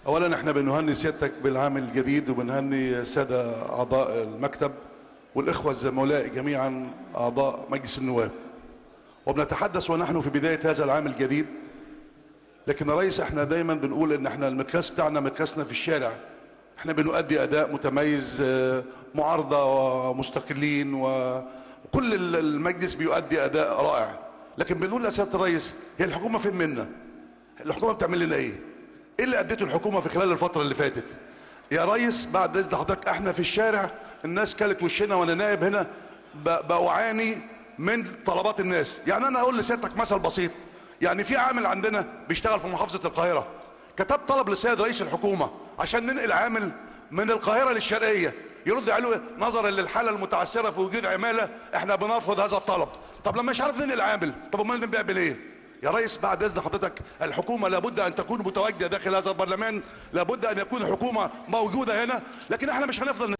اولا احنا بنهني سيادتك بالعام الجديد، وبنهني الساده اعضاء المكتب والاخوه الزملاء جميعا اعضاء مجلس النواب، وبنتحدث ونحن في بدايه هذا العام الجديد. لكن يا ريس احنا دايما بنقول ان احنا المقياس بتاعنا مقياسنا في الشارع، احنا بنؤدي اداء متميز، معارضه ومستقلين وكل المجلس بيؤدي اداء رائع. لكن بنقول لسياده الرئيس هي الحكومه فين منا؟ الحكومه بتعمل لنا ايه؟ ايه اللي ادته الحكومه في خلال الفتره اللي فاتت؟ يا ريس بعد اذن حضرتك احنا في الشارع الناس كلت وشنا، وانا نائب هنا بعاني من طلبات الناس. يعني انا اقول لسيادتك مثل بسيط، يعني في عامل عندنا بيشتغل في محافظه القاهره كتب طلب للسيد رئيس الحكومه عشان ننقل عامل من القاهره للشرقيه، يرد عليه نظرا للحاله المتعثره في وجود عماله احنا بنرفض هذا الطلب. طب لما مش عارف ننقل عامل، طب امال بنعمل ايه؟ يا ريس بعد اذن حضرتك الحكومه لابد ان تكون متواجده داخل هذا البرلمان، لابد ان يكون الحكومه موجوده هنا، لكن احنا مش هنفضل